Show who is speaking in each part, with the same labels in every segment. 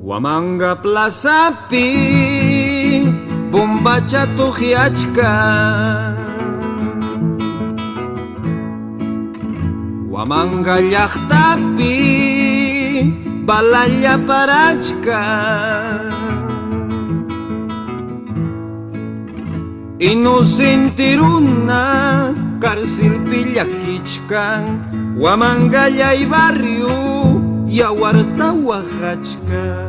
Speaker 1: Huamanga plazapi bombacha tujiachka, Huamanga llaqtapi balalla parachka, inocentiruna cárcelpi llakichkan, Huamangalla y barrio yawarta wajachka.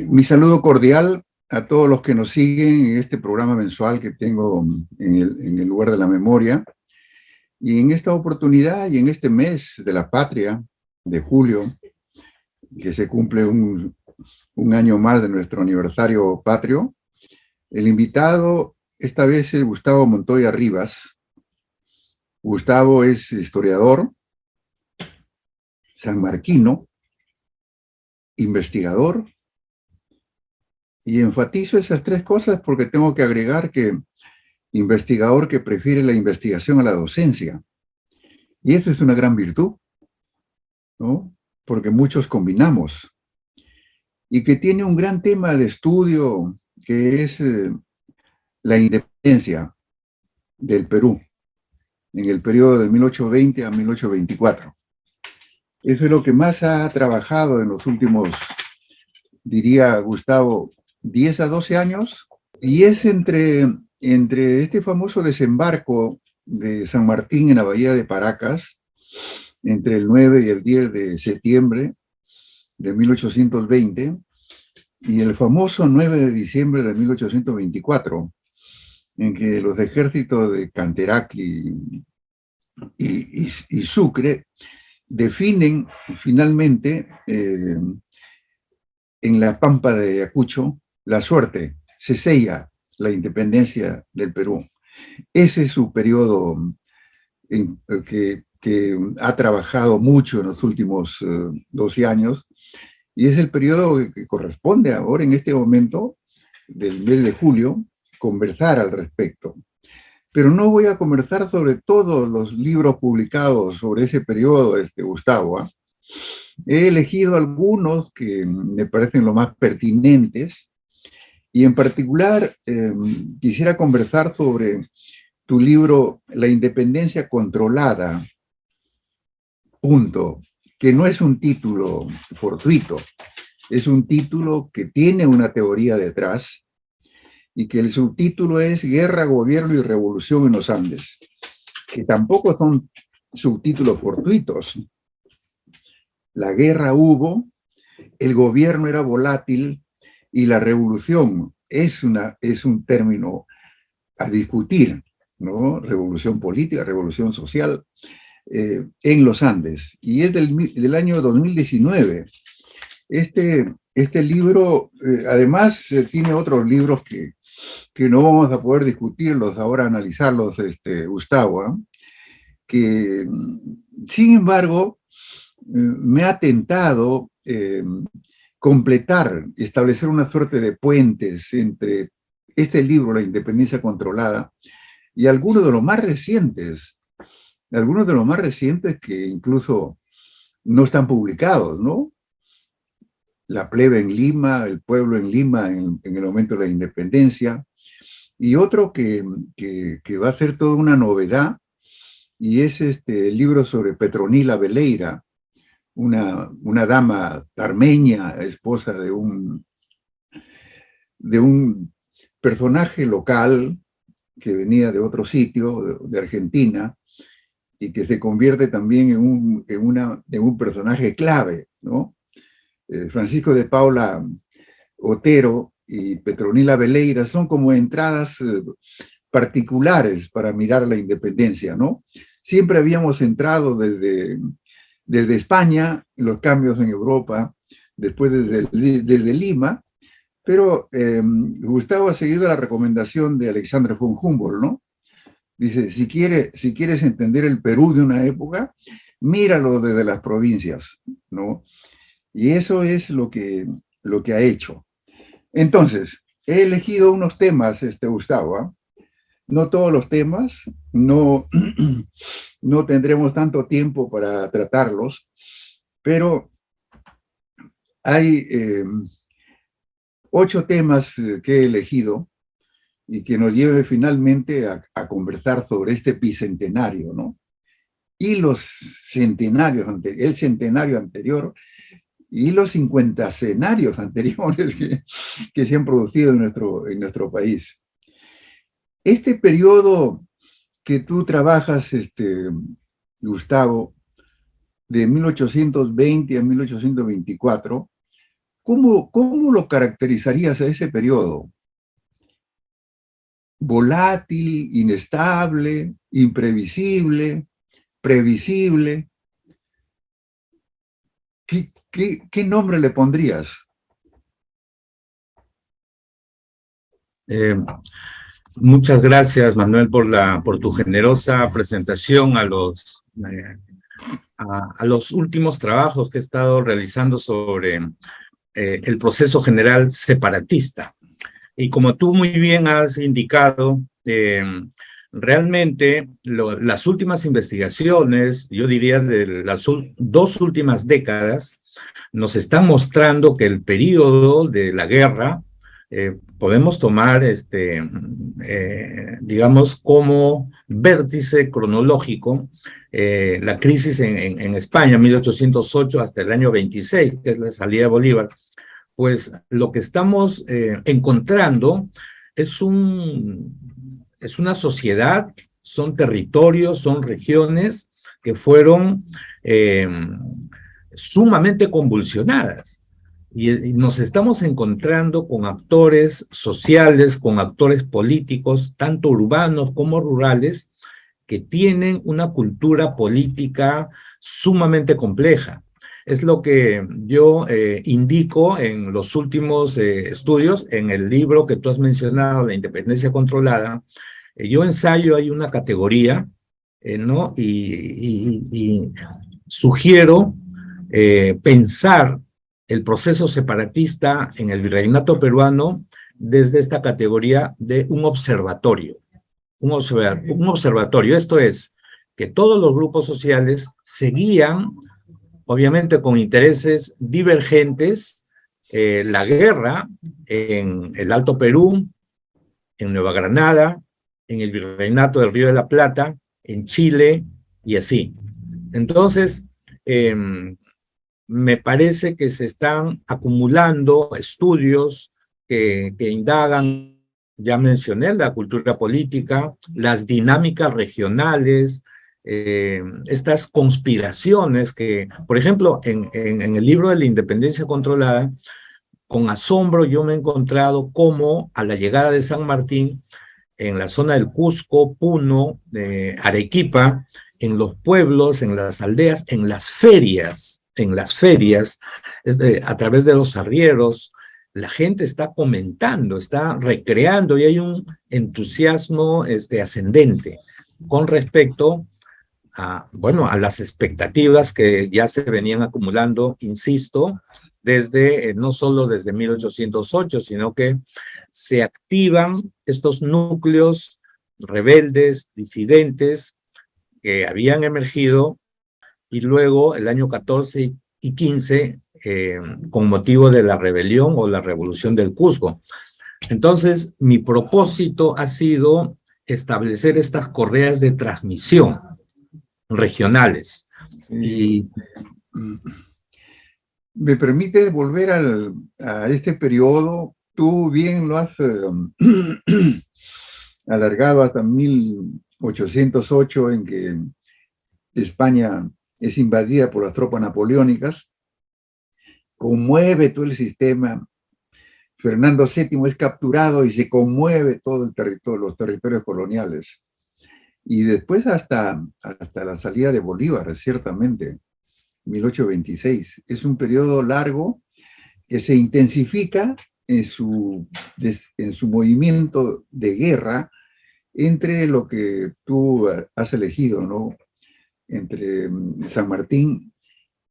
Speaker 2: Mi saludo cordial a todos los que nos siguen en este programa mensual que tengo en el lugar de la memoria. Y en esta oportunidad y en este mes de la patria, de julio, que se cumple un año más de nuestro aniversario patrio, el invitado esta vez es Gustavo Montoya Rivas. Gustavo es historiador, sanmarquino, investigador, y enfatizo esas tres cosas porque tengo que agregar que investigador que prefiere la investigación a la docencia. Y eso es una gran virtud, ¿no? Porque muchos combinamos. Y que tiene un gran tema de estudio que es la independencia del Perú en el periodo de 1820 a 1824. Eso es lo que más ha trabajado en los últimos, diría Gustavo, 10 a 12 años, y es entre este famoso desembarco de San Martín en la bahía de Paracas, entre el 9 y el 10 de septiembre de 1820, y el famoso 9 de diciembre de 1824, en que los ejércitos de Canterac y Sucre definen finalmente en la pampa de Ayacucho la suerte, se sella la independencia del Perú. Ese es su periodo que ha trabajado mucho en los últimos 12 años, y es el periodo que corresponde ahora, en este momento, del mes de julio, conversar al respecto. Pero no voy a conversar sobre todos los libros publicados sobre ese periodo, Gustavo, ¿eh? He elegido algunos que me parecen lo más pertinentes, y en particular quisiera conversar sobre tu libro La independencia controlada, punto, que no es un título fortuito, es un título que tiene una teoría detrás, y que el subtítulo es Guerra, Gobierno y Revolución en los Andes, que tampoco son subtítulos fortuitos. La guerra hubo, el gobierno era volátil, y la revolución es un término a discutir, ¿no? Revolución política, revolución social, en los Andes. Y es del año 2019. Este libro, además, tiene otros libros que no vamos a poder discutirlos ahora, analizarlos, Gustavo, ¿eh? Que, sin embargo, me ha tentado completar, establecer una suerte de puentes entre este libro, La independencia controlada, y algunos de los más recientes que incluso no están publicados, ¿no? La plebe en Lima, el pueblo en Lima en el momento de la independencia, y otro que va a ser toda una novedad, y es el libro sobre Petronila Veleira, una dama armenia, esposa de un personaje local que venía de otro sitio, de Argentina, y que se convierte también en un personaje clave, ¿no? Francisco de Paula Otero y Petronila Veleira son como entradas particulares para mirar la independencia, ¿no? Siempre habíamos entrado desde España, los cambios en Europa, después desde Lima, pero Gustavo ha seguido la recomendación de Alexandre von Humboldt, ¿no? Dice, si quieres entender el Perú de una época, míralo desde las provincias, ¿no? Y eso es lo que ha hecho. Entonces, he elegido unos temas, Gustavo, ¿ah? No todos los temas, no, no tendremos tanto tiempo para tratarlos, pero hay 8 temas que he elegido y que nos lleve finalmente a conversar sobre este bicentenario, ¿no? Y los centenarios, el centenario anterior y los 50 cenarios anteriores que se han producido en nuestro país. Este periodo que tú trabajas, Gustavo, de 1820 a 1824, ¿cómo lo caracterizarías a ese periodo? ¿Volátil, inestable, imprevisible, previsible? ¿Qué nombre le pondrías?
Speaker 3: Muchas gracias, Manuel, por tu generosa presentación a los últimos trabajos que he estado realizando sobre el proceso general separatista. Y como tú muy bien has indicado, realmente las últimas investigaciones, yo diría de las 2 últimas décadas, nos están mostrando que el periodo de la guerra podemos tomar, digamos, como vértice cronológico la crisis en España, 1808 hasta el año 26, que es la salida de Bolívar. Pues lo que estamos encontrando es una sociedad, son territorios, son regiones que fueron sumamente convulsionadas. Y nos estamos encontrando con actores sociales, con actores políticos, tanto urbanos como rurales, que tienen una cultura política sumamente compleja. Es lo que yo indico en los últimos estudios, en el libro que tú has mencionado, La Independencia Controlada. Yo ensayo, hay una categoría, ¿no? Y sugiero pensar el proceso separatista en el virreinato peruano desde esta categoría de un observatorio. Un observatorio, esto es, que todos los grupos sociales seguían, obviamente con intereses divergentes, la guerra en el Alto Perú, en Nueva Granada, en el Virreinato del Río de la Plata, en Chile y así. Entonces, me parece que se están acumulando estudios que indagan, ya mencioné, la cultura política, las dinámicas regionales, estas conspiraciones que, por ejemplo, en el libro de La Independencia Controlada, con asombro yo me he encontrado cómo a la llegada de San Martín, en la zona del Cusco, Puno, Arequipa, en los pueblos, en las aldeas, en las ferias, a través de los arrieros, la gente está comentando, está recreando y hay un entusiasmo ascendente con respecto bueno, a las expectativas que ya se venían acumulando, insisto, desde, no solo desde 1808, sino que se activan estos núcleos rebeldes, disidentes, que habían emergido, y luego el año 14 y 15, con motivo de la rebelión o la revolución del Cusco. Entonces, mi propósito ha sido establecer estas correas de transmisión regionales. Y
Speaker 2: ¿me permite volver a este periodo? Tú bien lo has alargado hasta 1808, en que España es invadida por las tropas napoleónicas, conmueve todo el sistema. Fernando VII es capturado y se conmueve todo el territorio, los territorios coloniales. Y después hasta la salida de Bolívar, ciertamente, 1826. Es un periodo largo que se intensifica en su movimiento de guerra entre lo que tú has elegido, ¿no? Entre San Martín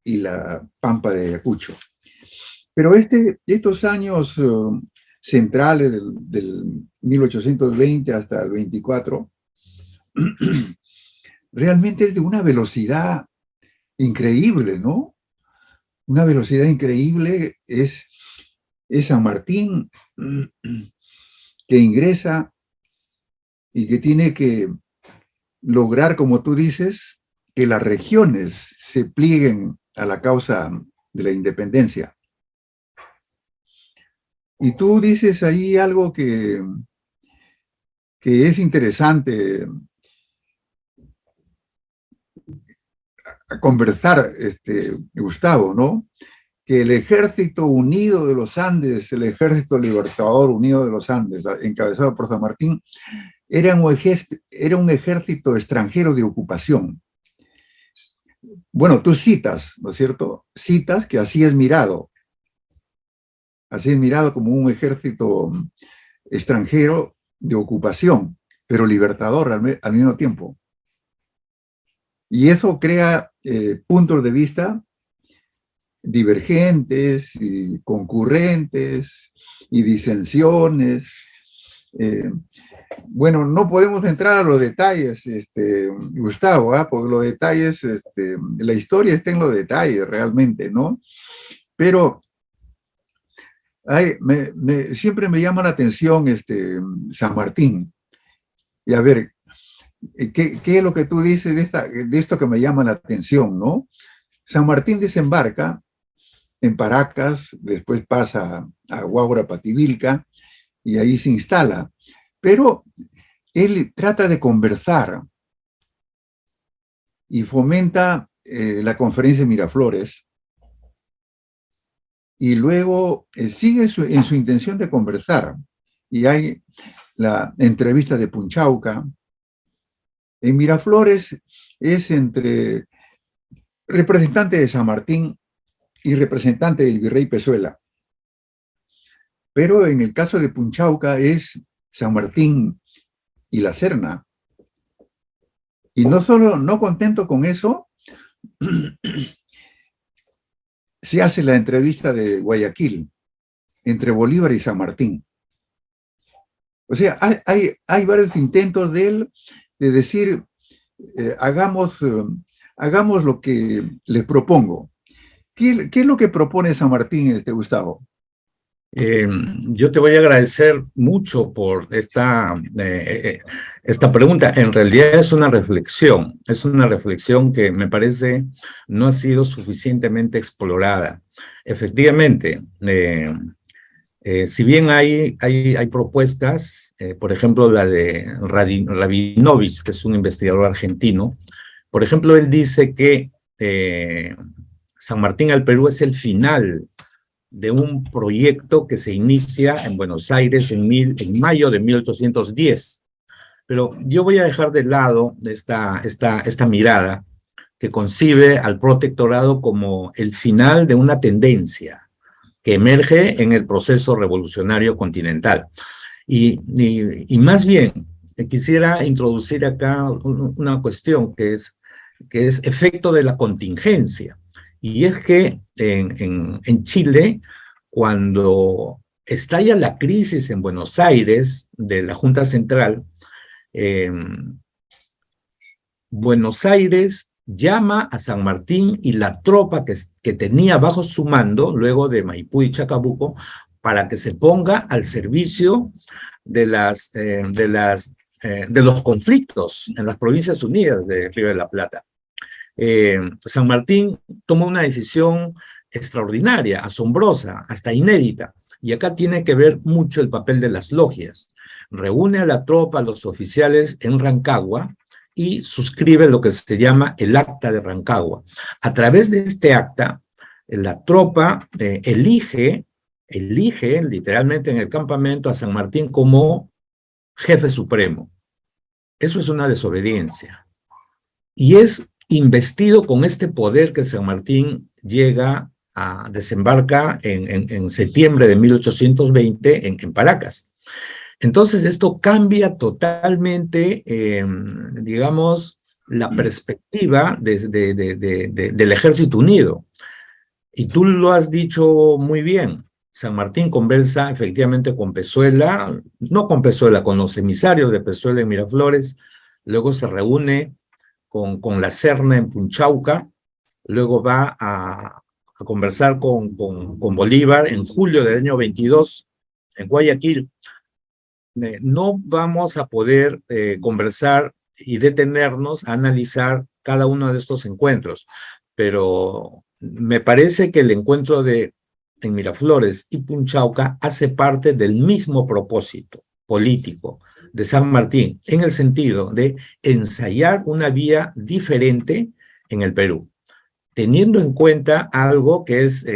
Speaker 2: y la Pampa de Ayacucho. Pero estos años centrales del 1820 hasta el 24, realmente es de una velocidad increíble, ¿no? Una velocidad increíble es San Martín que ingresa y que tiene que lograr, como tú dices, que las regiones se plieguen a la causa de la independencia. Y tú dices ahí algo que es interesante a conversar, Gustavo, ¿no? Que el Ejército Unido de los Andes, el Ejército Libertador Unido de los Andes, encabezado por San Martín, era un ejército extranjero de ocupación. Bueno, tú citas, ¿no es cierto? Citas que así es mirado como un ejército extranjero de ocupación, pero libertador al mismo tiempo. Y eso crea puntos de vista divergentes y concurrentes y disensiones. Bueno, no podemos entrar a los detalles, Gustavo, porque los detalles, la historia está en los detalles realmente, ¿no? Pero siempre me llama la atención San Martín. Y a ver, ¿qué es lo que tú dices de esto que me llama la atención, ¿no? San Martín desembarca en Paracas, después pasa a Huaura Pativilca y ahí se instala. Pero él trata de conversar y fomenta la conferencia de Miraflores y luego sigue en su intención de conversar. Y hay la entrevista de Punchauca. En Miraflores es entre representante de San Martín y representante del virrey Pezuela. Pero en el caso de Punchauca es San Martín y la Serna. Y no contento con eso, se hace la entrevista de Guayaquil entre Bolívar y San Martín. O sea, hay varios intentos de él de decir, hagamos lo que les propongo. ¿Qué es lo que propone San Martín, Gustavo?
Speaker 3: Yo te voy a agradecer mucho por esta pregunta. En realidad es una reflexión que me parece no ha sido suficientemente explorada. Efectivamente, si bien hay propuestas, por ejemplo la de Rabinovich, que es un investigador argentino, por ejemplo, él dice que San Martín al Perú es el final de un proyecto que se inicia en Buenos Aires en mayo de 1810. Pero yo voy a dejar de lado esta mirada que concibe al protectorado como el final de una tendencia que emerge en el proceso revolucionario continental. Y más bien, quisiera introducir acá una cuestión que es efecto de la contingencia. Y es que en Chile, cuando estalla la crisis en Buenos Aires de la Junta Central, Buenos Aires llama a San Martín y la tropa que tenía bajo su mando, luego de Maipú y Chacabuco, para que se ponga al servicio de los conflictos en las Provincias Unidas de Río de la Plata. San Martín tomó una decisión extraordinaria, asombrosa, hasta inédita, y acá tiene que ver mucho el papel de las logias. Reúne a la tropa, a los oficiales en Rancagua y suscribe lo que se llama el Acta de Rancagua. A través de este acta, la tropa elige literalmente en el campamento a San Martín como jefe supremo. Eso es una desobediencia. Y es investido con este poder que San Martín desembarca en septiembre de 1820 en Paracas. Entonces esto cambia totalmente, digamos, la perspectiva del Ejército Unido. Y tú lo has dicho muy bien, San Martín conversa efectivamente con Pezuela, no con Pezuela, con los emisarios de Pezuela en Miraflores, luego se reúne con la Serna en Punchauca, luego va a conversar con Bolívar en julio del año 22 en Guayaquil. No vamos a poder conversar y detenernos a analizar cada uno de estos encuentros, pero me parece que el encuentro en Miraflores y Punchauca hace parte del mismo propósito político de San Martín, en el sentido de ensayar una vía diferente en el Perú, teniendo en cuenta algo que es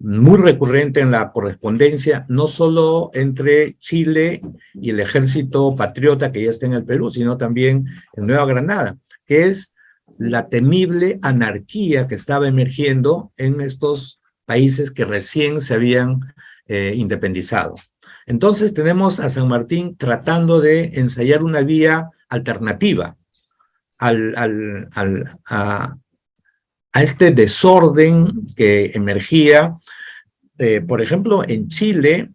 Speaker 3: muy recurrente en la correspondencia, no solo entre Chile y el ejército patriota que ya está en el Perú, sino también en Nueva Granada, que es la temible anarquía que estaba emergiendo en estos países que recién se habían independizado. Entonces tenemos a San Martín tratando de ensayar una vía alternativa a este desorden que emergía, por ejemplo, en Chile,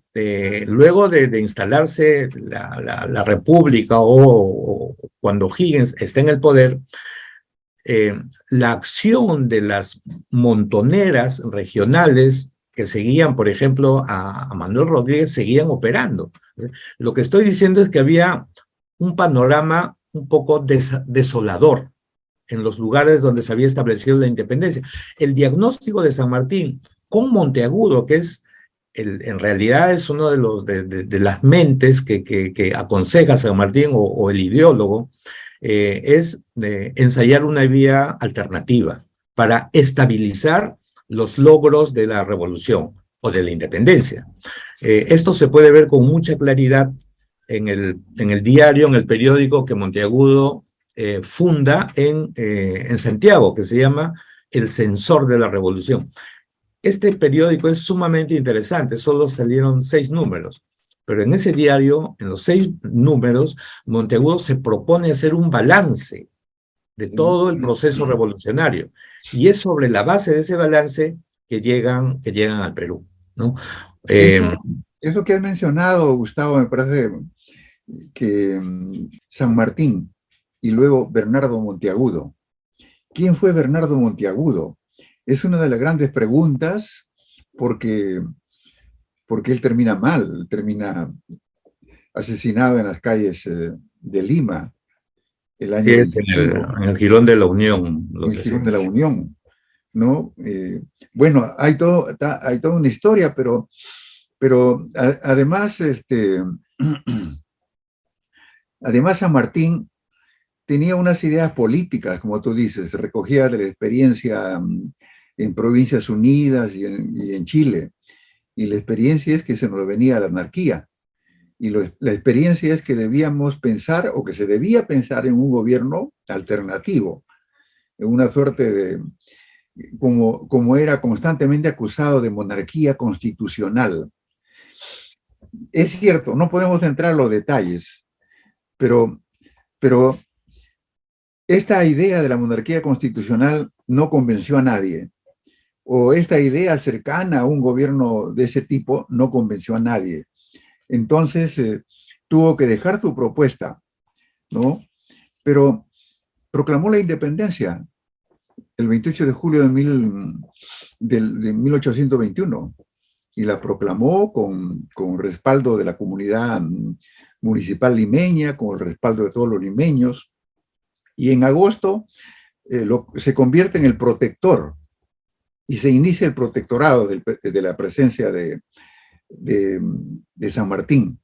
Speaker 3: luego de instalarse la República o cuando Higgins está en el poder, la acción de las montoneras regionales que seguían, por ejemplo, a Manuel Rodríguez, seguían operando. Lo que estoy diciendo es que había un panorama un poco desolador en los lugares donde se había establecido la independencia. El diagnóstico de San Martín con Monteagudo, que es en realidad es uno de las mentes que aconseja a San Martín o el ideólogo, es de ensayar una vía alternativa para estabilizar los logros de la revolución o de la independencia. Esto se puede ver con mucha claridad en el diario, en el periódico que Monteagudo funda en Santiago, que se llama El Censor de la Revolución. Este periódico es sumamente interesante, solo salieron 6 números, pero en ese diario, en los 6 números, Monteagudo se propone hacer un balance de todo el proceso revolucionario, y es sobre la base de ese balance que llegan al Perú, ¿no?
Speaker 2: Eso que has mencionado, Gustavo, me parece que San Martín y luego Bernardo Monteagudo. ¿Quién fue Bernardo Monteagudo? Es una de las grandes preguntas porque él termina mal, termina asesinado en las calles de Lima el año
Speaker 3: Sí,
Speaker 2: 21.
Speaker 3: en el Jirón de la Unión.
Speaker 2: En el Jirón de la Unión, ¿no? Bueno, hay toda una historia, pero además, además San Martín tenía unas ideas políticas, como tú dices, recogía de la experiencia en Provincias Unidas y en Chile. Y la experiencia es que se nos venía la anarquía. Y la experiencia es que debíamos pensar, o que se debía pensar, en un gobierno alternativo, en una suerte de, como era constantemente acusado de monarquía constitucional. Es cierto, no podemos entrar a los detalles, pero esta idea de la monarquía constitucional no convenció a nadie, o esta idea cercana a un gobierno de ese tipo no convenció a nadie. Entonces tuvo que dejar su propuesta, ¿no? Pero proclamó la independencia el 28 de julio de 1821 y la proclamó con respaldo de la comunidad municipal limeña, con el respaldo de todos los limeños, y en agosto se convierte en el protector y se inicia el protectorado de la presencia de San Martín.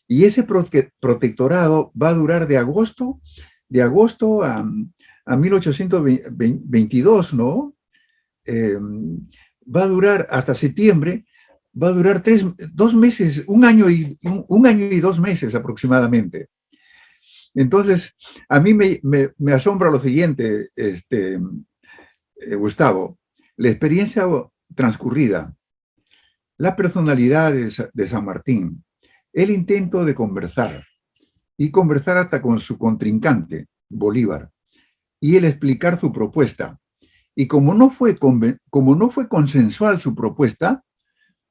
Speaker 2: Y ese protectorado va a durar de agosto a 1822, ¿no? Va a durar hasta septiembre, va a durar 2 meses, un año y 2 meses aproximadamente. Entonces, a mí me asombra lo siguiente, Gustavo, la experiencia transcurrida, la personalidad de San Martín, el intento de conversar, y conversar hasta con su contrincante, Bolívar, y el explicar su propuesta, Y como no fue consensual su propuesta,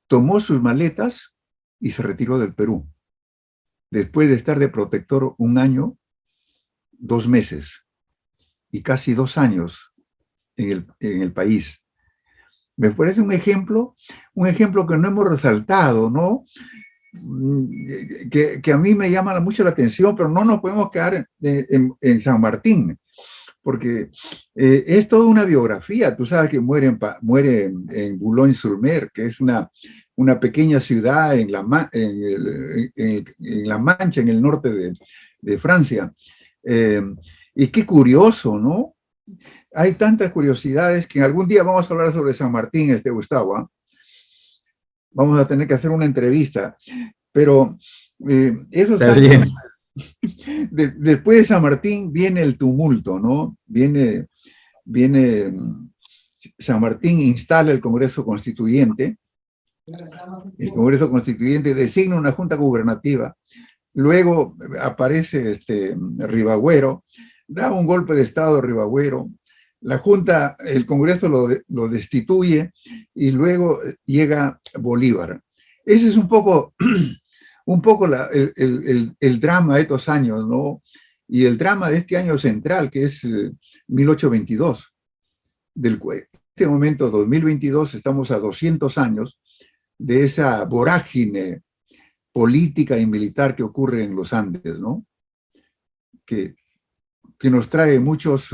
Speaker 2: tomó sus maletas y se retiró del Perú, después de estar de protector 1 año, 2 meses y casi 2 años en el país. Me parece un ejemplo que no hemos resaltado, ¿no? Que a mí me llama mucho la atención, pero no nos podemos quedar en San Martín, porque es toda una biografía. Tú sabes que muere en Boulogne-sur-Mer, que es una pequeña ciudad en la Mancha, en el norte de Francia. Y qué curioso, ¿no? Hay tantas curiosidades que algún día vamos a hablar sobre San Martín, Gustavo, ¿eh? Vamos a tener que hacer una entrevista, pero esos
Speaker 3: Está
Speaker 2: años,
Speaker 3: bien.
Speaker 2: Después de San Martín viene el tumulto, ¿no? Viene San Martín instala el Congreso Constituyente. El Congreso Constituyente designa una junta gubernativa. Luego aparece Ribagüero, da un golpe de Estado a Ribagüero. La Junta, el Congreso lo destituye y luego llega Bolívar. Ese es un poco el drama de estos años, ¿no? Y el drama de este año central, que es 1822. Este momento, 2022, estamos a 200 años de esa vorágine política y militar que ocurre en los Andes, ¿no? Que nos trae muchas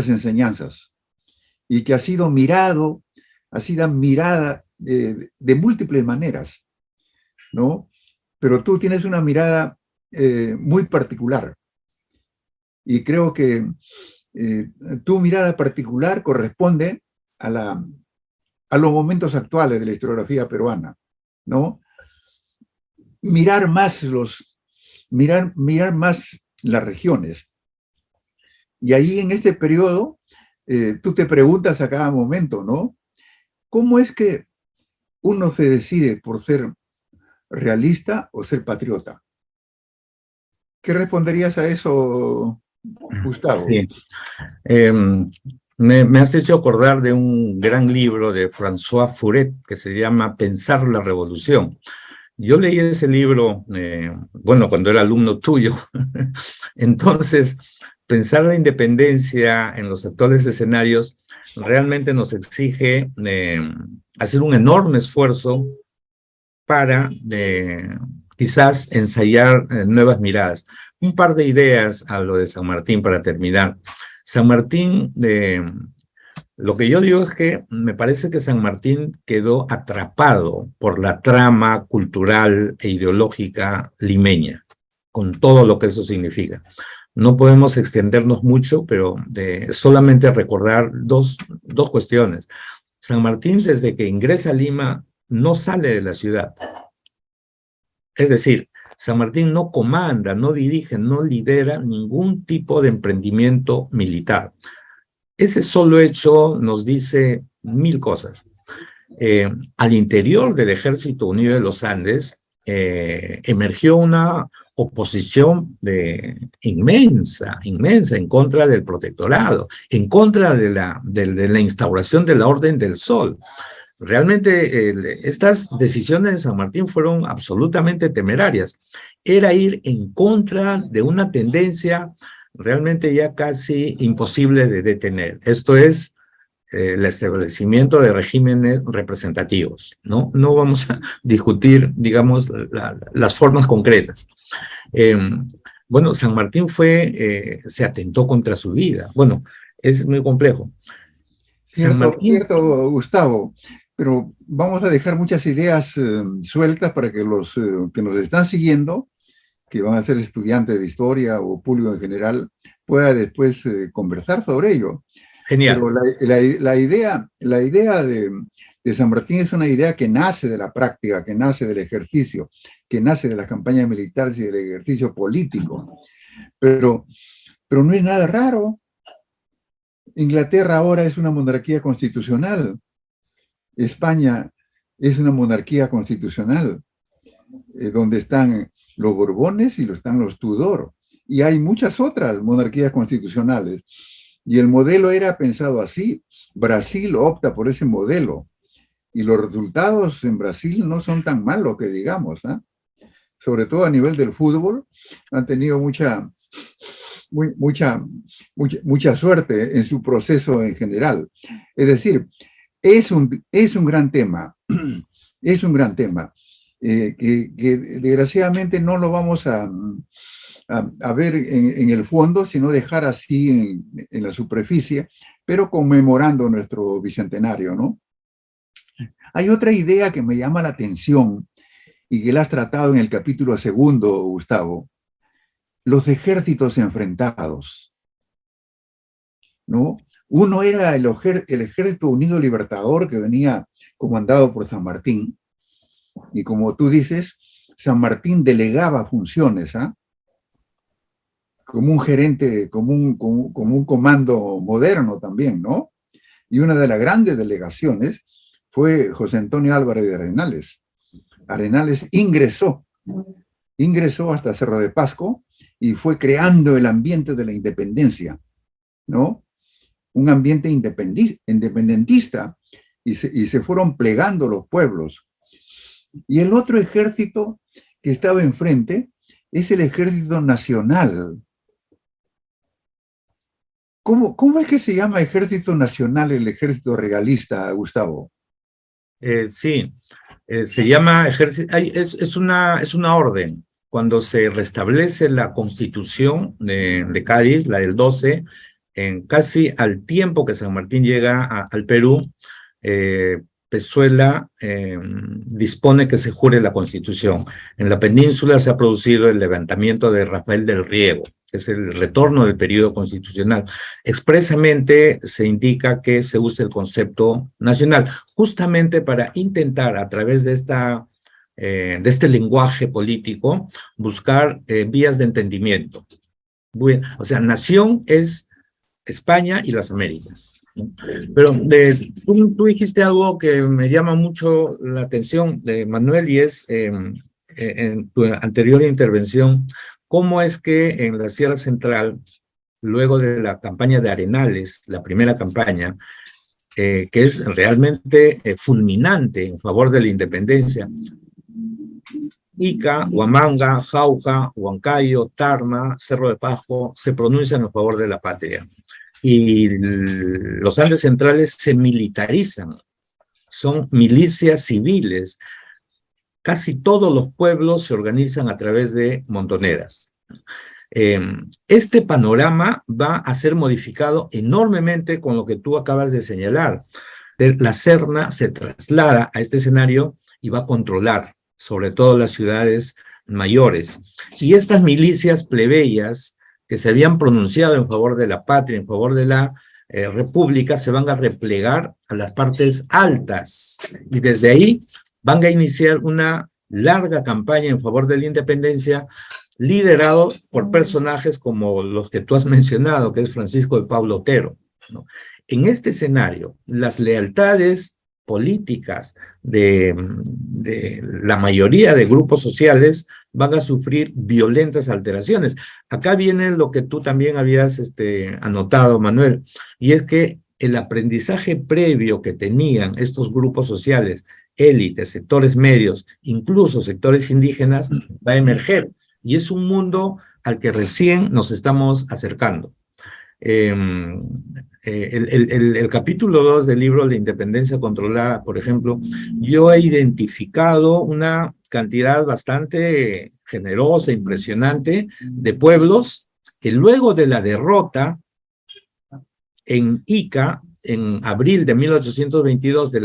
Speaker 2: enseñanzas y que ha sido mirada de múltiples maneras, ¿no? Pero tú tienes una mirada muy particular y creo que tu mirada particular corresponde a los momentos actuales de la historiografía peruana, ¿no? Mirar más las regiones. Y ahí en este periodo, tú te preguntas a cada momento, ¿no? ¿Cómo es que uno se decide por ser realista o ser patriota? ¿Qué responderías a eso, Gustavo?
Speaker 3: Sí. Me has hecho acordar de un gran libro de François Furet que se llama Pensar la Revolución. Yo leí ese libro, cuando era alumno tuyo. Entonces, pensar la independencia en los actuales escenarios realmente nos exige hacer un enorme esfuerzo para quizás ensayar nuevas miradas. Un par de ideas a lo de San Martín para terminar. San Martín, lo que yo digo es que me parece que San Martín quedó atrapado por la trama cultural e ideológica limeña, con todo lo que eso significa. No podemos extendernos mucho, pero solamente recordar dos cuestiones. San Martín, desde que ingresa a Lima, no sale de la ciudad. Es decir, San Martín no comanda, no dirige, no lidera ningún tipo de emprendimiento militar. Ese solo hecho nos dice 1000 cosas. Al interior del Ejército Unido de los Andes emergió una oposición inmensa en contra del protectorado, en contra de la instauración de la Orden del Sol. Realmente estas decisiones de San Martín fueron absolutamente temerarias. Era ir en contra de una tendencia realmente ya casi imposible de detener. Esto es el establecimiento de regímenes representativos, ¿no? No vamos a discutir, digamos, las formas concretas. San Martín se atentó contra su vida. Bueno, es muy complejo.
Speaker 2: Cierto, Gustavo, pero vamos a dejar muchas ideas sueltas para que los que nos están siguiendo, que van a ser estudiantes de historia o público en general, pueda después conversar sobre ello.
Speaker 3: Genial.
Speaker 2: Pero la idea de San Martín es una idea que nace de la práctica, que nace del ejercicio, que nace de las campañas militares y del ejercicio político. Pero no es nada raro. Inglaterra ahora es una monarquía constitucional. España es una monarquía constitucional, donde están los Borbones y están los Tudor. Y hay muchas otras monarquías constitucionales. Y el modelo era pensado así. Brasil opta por ese modelo. Y los resultados en Brasil no son tan malos que digamos, ¿eh? Sobre todo a nivel del fútbol, han tenido mucha suerte en su proceso en general. Es decir, es un gran tema, es un gran tema, que desgraciadamente no lo vamos a ver en el fondo, sino dejar así en la superficie, pero conmemorando nuestro bicentenario, ¿no? Hay otra idea que me llama la atención y que la has tratado en el capítulo 2, Gustavo: los ejércitos enfrentados, ¿no? Uno era el Ejército Unido Libertador, que venía comandado por San Martín, y como tú dices, San Martín delegaba funciones, ¿ah? Como un gerente, como un comando moderno también, ¿no? Y una de las grandes delegaciones fue José Antonio Álvarez de Arenales. Arenales ingresó hasta Cerro de Pasco y fue creando el ambiente de la independencia, ¿no? Un ambiente independentista, y se fueron plegando los pueblos. Y el otro ejército que estaba enfrente es el Ejército Nacional. ¿Cómo es que se llama Ejército Nacional el ejército realista, Gustavo?
Speaker 3: Sí, se llama ejército, es una orden. Cuando se restablece la Constitución de Cádiz, la del 12, casi al tiempo que San Martín llega al Perú, Pezuela dispone que se jure la Constitución. En la península se ha producido el levantamiento de Rafael del Riego, que es el retorno del periodo constitucional. Expresamente se indica que se use el concepto nacional, justamente para intentar, a través de este lenguaje político, buscar vías de entendimiento. O sea, nación es España y las Américas. Pero tú dijiste algo que me llama mucho la atención, Manuel, y es en tu anterior intervención, cómo es que en la Sierra Central, luego de la campaña de Arenales, la primera campaña, que es realmente fulminante en favor de la independencia, Ica, Huamanga, Jauja, Huancayo, Tarma, Cerro de Pasco se pronuncian a favor de la patria. Y los Andes centrales se militarizan, son milicias civiles. Casi todos los pueblos se organizan a través de montoneras. Este panorama va a ser modificado enormemente con lo que tú acabas de señalar. La Serna se traslada a este escenario y va a controlar sobre todo las ciudades mayores. Y estas milicias plebeyas que se habían pronunciado en favor de la patria, en favor de la república, se van a replegar a las partes altas. Y desde ahí van a iniciar una larga campaña en favor de la independencia, liderado por personajes como los que tú has mencionado, que es Francisco de Paula Otero, ¿no? En este escenario, las lealtades políticas de la mayoría de grupos sociales van a sufrir violentas alteraciones. Acá viene lo que tú también habías anotado, Manuel, y es que el aprendizaje previo que tenían estos grupos sociales, élites, sectores medios, incluso sectores indígenas, va a emerger, y es un mundo al que recién nos estamos acercando. El capítulo 2 del libro La Independencia Controlada, por ejemplo, yo he identificado una cantidad bastante generosa, impresionante, de pueblos que luego de la derrota en Ica, en abril de 1822, de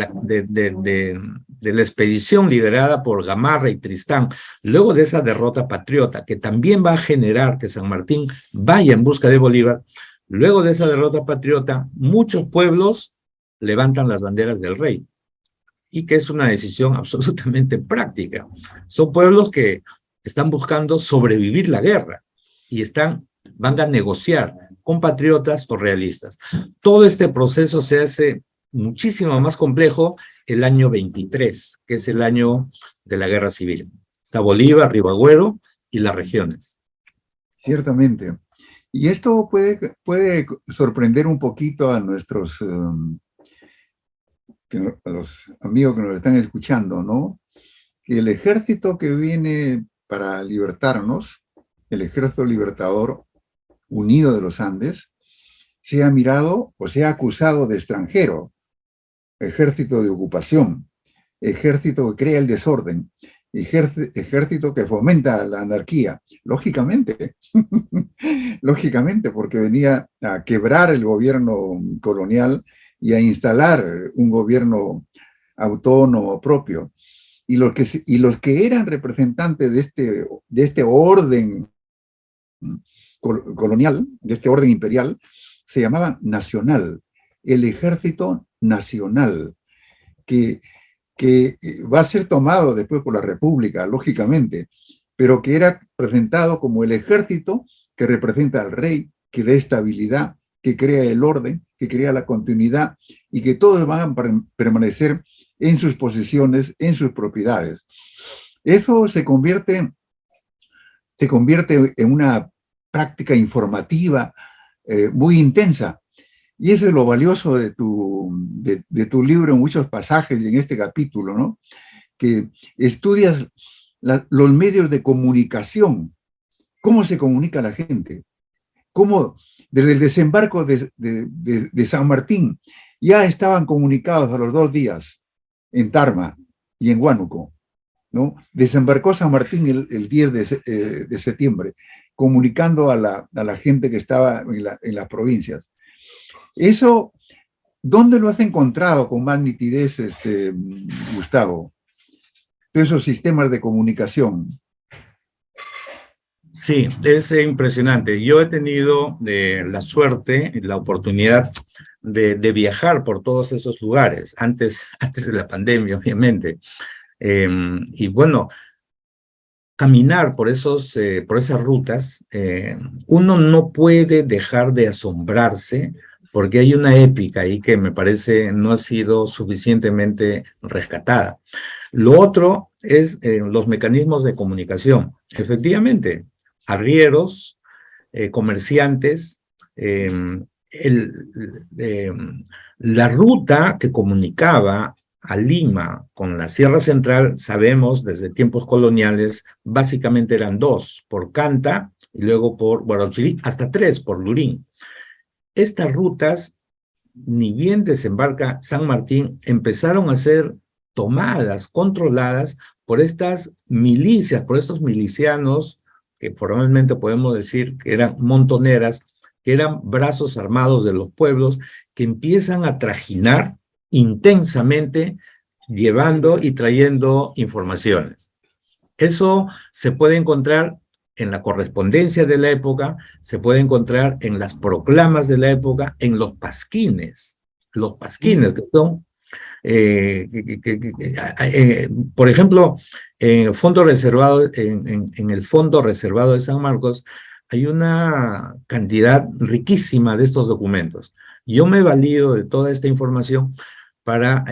Speaker 3: la expedición liderada por Gamarra y Tristán, luego de esa derrota patriota, que también va a generar que San Martín vaya en busca de Bolívar. Luego de esa derrota patriota, muchos pueblos levantan las banderas del rey, y que es una decisión absolutamente práctica. Son pueblos que están buscando sobrevivir la guerra y van a negociar con patriotas o realistas. Todo este proceso se hace muchísimo más complejo el año 23, que es el año de la Guerra Civil. Está Bolívar, Ribagüero y las regiones.
Speaker 2: Ciertamente. Y esto puede sorprender un poquito a nuestros a los amigos que nos están escuchando, ¿no? Que el ejército que viene para libertarnos, el ejército libertador unido de los Andes, sea mirado o sea acusado de extranjero, ejército de ocupación, ejército que crea el desorden, ejército que fomenta la anarquía, lógicamente, lógicamente, porque venía a quebrar el gobierno colonial y a instalar un gobierno autónomo propio. Y los que eran representantes de este orden colonial, de este orden imperial, se llamaban nacional, el ejército nacional, que va a ser tomado después por la República, lógicamente, pero que era presentado como el ejército que representa al rey, que da estabilidad, que crea el orden, que crea la continuidad y que todos van a permanecer en sus posesiones, en sus propiedades. Eso se convierte en una práctica informativa muy intensa. Y eso es lo valioso de tu libro en muchos pasajes y en este capítulo, ¿no? Que estudias los medios de comunicación, cómo se comunica la gente, cómo desde el desembarco de San Martín ya estaban comunicados a los 2 días en Tarma y en Huánuco, ¿no? Desembarcó San Martín el 10 de septiembre, comunicando a la gente que estaba en las provincias. Eso, ¿dónde lo has encontrado con más nitidez, Gustavo? Esos sistemas de comunicación.
Speaker 3: Sí, es impresionante. Yo he tenido la suerte, la oportunidad de viajar por todos esos lugares, antes de la pandemia, obviamente. Y bueno, caminar por esas rutas, uno no puede dejar de asombrarse porque hay una épica ahí que me parece no ha sido suficientemente rescatada. Lo otro es los mecanismos de comunicación. Efectivamente, arrieros, comerciantes, la ruta que comunicaba a Lima con la Sierra Central, sabemos desde tiempos coloniales, básicamente eran 2, por Canta y luego por Huarochirí, hasta 3 por Lurín. Estas rutas, ni bien desembarca San Martín, empezaron a ser tomadas, controladas por estas milicias, por estos milicianos, que formalmente podemos decir que eran montoneras, que eran brazos armados de los pueblos, que empiezan a trajinar intensamente, llevando y trayendo informaciones. Eso se puede encontrar en la correspondencia de la época, se puede encontrar en las proclamas de la época, en los pasquines que son, por ejemplo, en el fondo reservado, en el fondo reservado de San Marcos, hay una cantidad riquísima de estos documentos. Yo me he valido de toda esta información para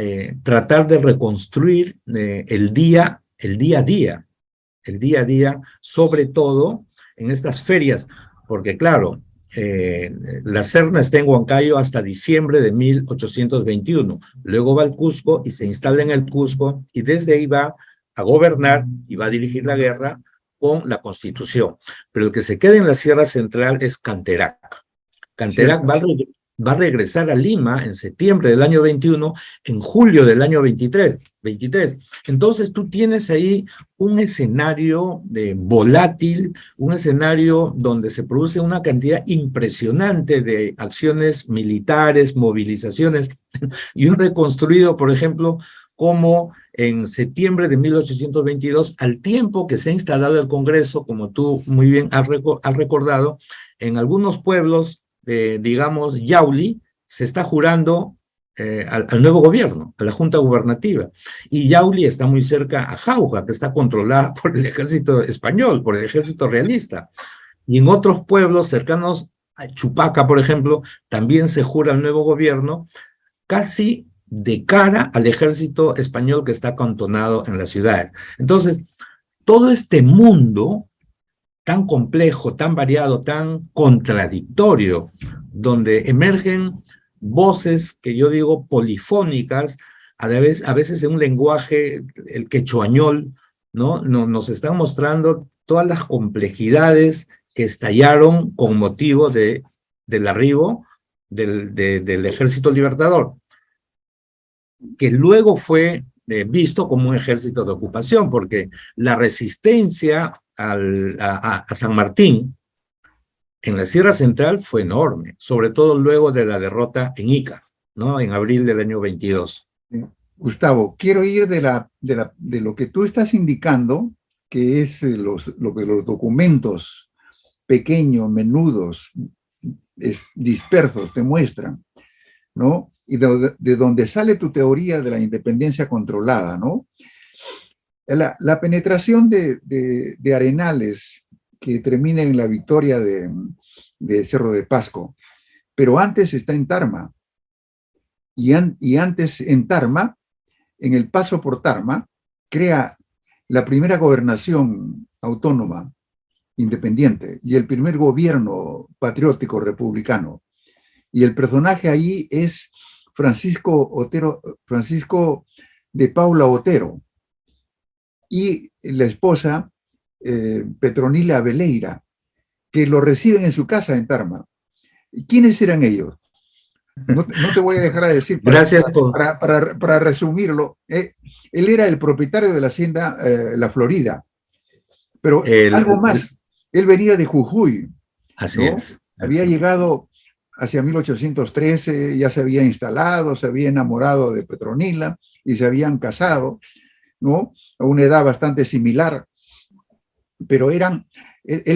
Speaker 3: tratar de reconstruir el día a día, sobre todo en estas ferias, porque claro, la Serna está en Huancayo hasta diciembre de 1821, luego va al Cusco y se instala en el Cusco y desde ahí va a gobernar y va a dirigir la guerra con la Constitución, pero el que se queda en la Sierra Central es Canterac. Canterac va a regresar a Lima en septiembre del año 21, en julio del año 23. Entonces tú tienes ahí un escenario volátil, un escenario donde se produce una cantidad impresionante de acciones militares, movilizaciones. Yo he reconstruido, por ejemplo, cómo en septiembre de 1822, al tiempo que se ha instalado el Congreso, como tú muy bien has recordado, en algunos pueblos, digamos, Yauli, se está jurando al nuevo gobierno, a la Junta Gubernativa. Y Yauli está muy cerca a Jauja, que está controlada por el ejército español, por el ejército realista. Y en otros pueblos cercanos a Chupaca, por ejemplo, también se jura al nuevo gobierno, casi de cara al ejército español que está acantonado en las ciudades. Entonces, todo este mundo tan complejo, tan variado, tan contradictorio, donde emergen voces que yo digo polifónicas, a veces en un lenguaje, el quechuañol, ¿no? Nos están mostrando todas las complejidades que estallaron con motivo del arribo del Ejército Libertador, que luego fue visto como un ejército de ocupación, porque la resistencia a San Martín en la Sierra Central fue enorme, sobre todo luego de la derrota en Ica, ¿no? En abril del año 22.
Speaker 2: Gustavo, quiero ir de lo que tú estás indicando, que es lo que los documentos pequeños, menudos, dispersos te muestran, ¿no? Y de donde sale tu teoría de la independencia controlada, ¿no? La penetración de Arenales, que termina en la victoria de Cerro de Pasco, pero antes está en Tarma. Y antes en Tarma, en el paso por Tarma, crea la primera gobernación autónoma, independiente, y el primer gobierno patriótico republicano. Y el personaje ahí es Francisco de Paula Otero, y la esposa Petronila Abeleira, que lo reciben en su casa en Tarma. ¿Quiénes eran ellos? No te voy a dejar de decir para resumirlo. Él era el propietario de la hacienda La Florida, pero algo más. Él venía de Jujuy.
Speaker 3: Así es.
Speaker 2: Había llegado hacia 1813, ya se había instalado, se había enamorado de Petronila y se habían casado, ¿no? A una edad bastante similar, pero él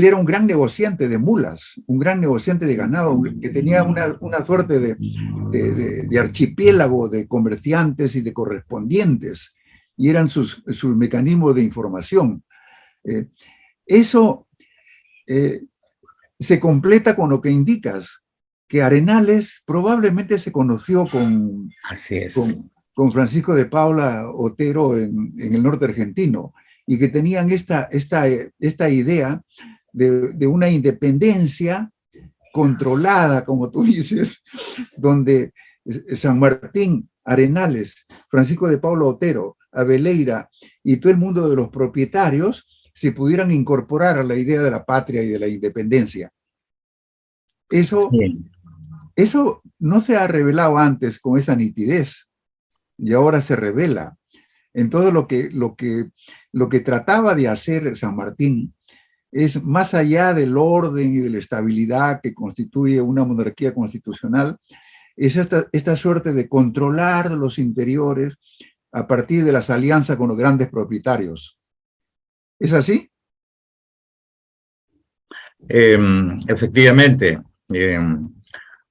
Speaker 2: era un gran negociante de mulas, un gran negociante de ganado, que tenía una suerte de archipiélago de comerciantes y de correspondientes, y eran sus mecanismos de información. Eso se completa con lo que indicas, que Arenales probablemente se conoció con Francisco de Paula Otero en el norte argentino, y que tenían esta idea de una independencia controlada, como tú dices, donde San Martín, Arenales, Francisco de Paula Otero, Abeleira y todo el mundo de los propietarios se pudieran incorporar a la idea de la patria y de la independencia. Eso no se ha revelado antes con esa nitidez, y ahora se revela. En todo lo que trataba de hacer San Martín es, más allá del orden y de la estabilidad que constituye una monarquía constitucional, es esta suerte de controlar los interiores a partir de las alianzas con los grandes propietarios. ¿Es así?
Speaker 3: Efectivamente.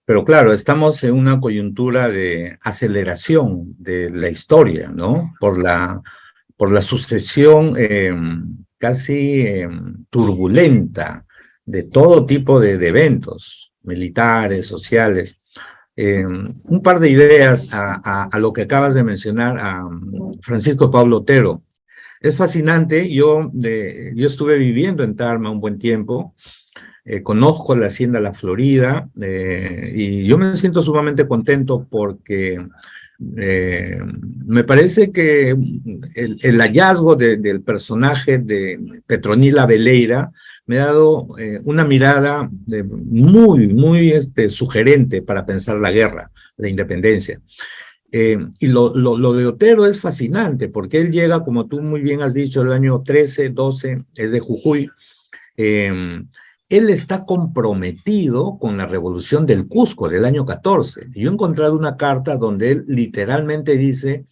Speaker 3: Pero claro, estamos en una coyuntura de aceleración de la historia, ¿no? Por la sucesión casi turbulenta de todo tipo de eventos militares, sociales. Un par de ideas a lo que acabas de mencionar, a Francisco Pablo Otero. Es fascinante, yo estuve viviendo en Tarma un buen tiempo. Conozco la hacienda La Florida y yo me siento sumamente contento porque me parece que el hallazgo del personaje de Petronila Abeleira me ha dado una mirada muy sugerente para pensar la guerra, la independencia. Y lo de Otero es fascinante porque él llega, como tú muy bien has dicho, el año 13, 12, es de Jujuy. Él está comprometido con la revolución del Cusco del año 14. Yo he encontrado una carta donde él literalmente dice: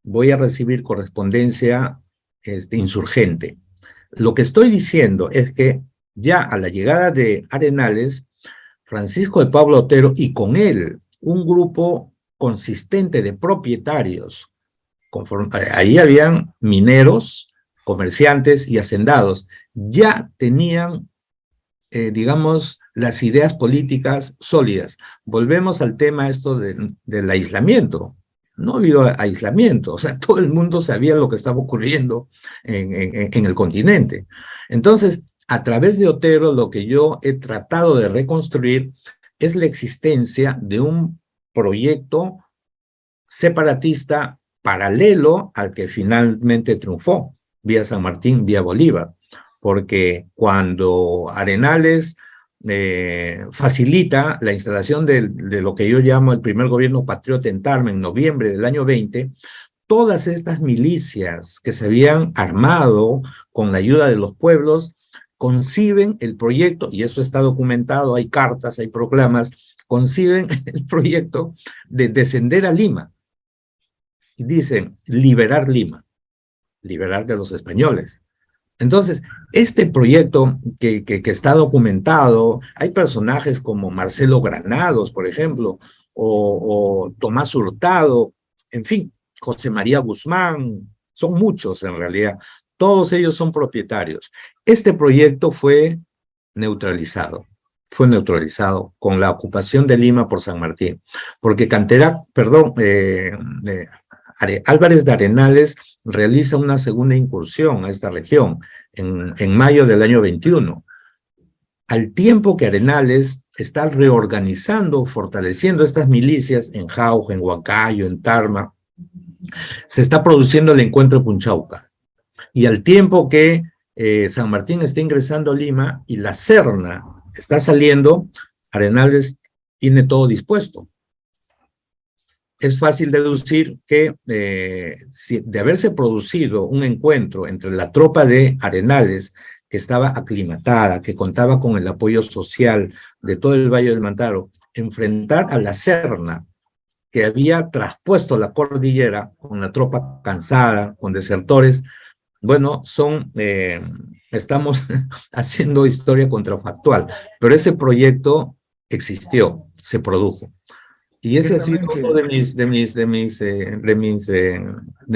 Speaker 3: voy a recibir correspondencia insurgente. Lo que estoy diciendo es que ya a la llegada de Arenales, Francisco de Pablo Otero y con él un grupo consistente de propietarios, ahí habían mineros, comerciantes y hacendados, ya tenían digamos, las ideas políticas sólidas. Volvemos al tema del aislamiento. No ha habido aislamiento, o sea, todo el mundo sabía lo que estaba ocurriendo en el continente. Entonces, a través de Otero lo que yo he tratado de reconstruir es la existencia de un proyecto separatista paralelo al que finalmente triunfó, vía San Martín, vía Bolívar, porque cuando Arenales facilita la instalación de lo que yo llamo el primer gobierno patriota en Tarma en noviembre del año 20, todas estas milicias que se habían armado con la ayuda de los pueblos conciben el proyecto, y eso está documentado, hay cartas, hay proclamas, conciben el proyecto de descender a Lima. Y dicen, liberar Lima, liberar de los españoles. Entonces, este proyecto que está documentado, hay personajes como Marcelo Granados, por ejemplo, o Tomás Hurtado, en fin, José María Guzmán, son muchos en realidad, todos ellos son propietarios. Este proyecto fue neutralizado con la ocupación de Lima por San Martín, porque Álvarez de Arenales realiza una segunda incursión a esta región en mayo del año 21. Al tiempo que Arenales está reorganizando, fortaleciendo estas milicias en Jauja, en Huancayo, en Tarma, se está produciendo el encuentro de Punchauca. Y al tiempo que San Martín está ingresando a Lima y la Serna está saliendo, Arenales tiene todo dispuesto. Es fácil deducir que de haberse producido un encuentro entre la tropa de Arenales, que estaba aclimatada, que contaba con el apoyo social de todo el Valle del Mantaro, enfrentar a la Serna, que había traspuesto la cordillera con la tropa cansada, con desertores, bueno, estamos haciendo historia contrafactual, pero ese proyecto existió, se produjo. Y ese ha sido uno de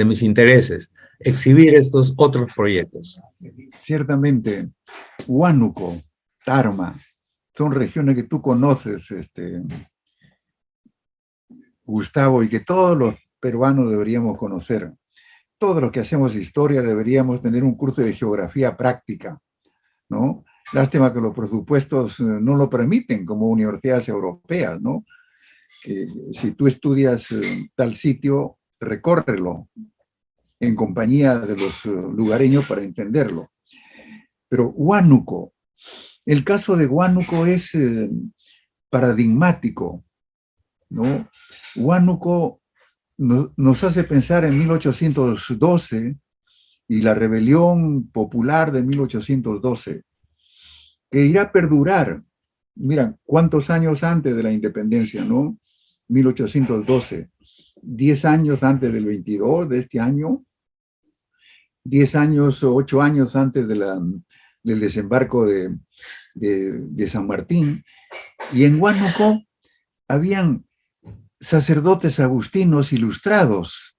Speaker 3: mis intereses, exhibir estos otros proyectos.
Speaker 2: Ciertamente, Huánuco, Tarma, son regiones que tú conoces, Gustavo, y que todos los peruanos deberíamos conocer. Todos los que hacemos historia deberíamos tener un curso de geografía práctica, ¿no? Lástima que los presupuestos no lo permiten como universidades europeas, ¿no? Que si tú estudias tal sitio, recórrelo en compañía de los lugareños para entenderlo. Pero Huánuco, el caso de Huánuco es paradigmático, ¿no? Huánuco nos hace pensar en 1812 y la rebelión popular de 1812, que irá a perdurar. Mira, ¿cuántos años antes de la independencia, no? 1812, 10 años antes del 22 de este año, 10 años, 8 años antes del desembarco de San Martín. Y en Huánuco habían sacerdotes agustinos ilustrados.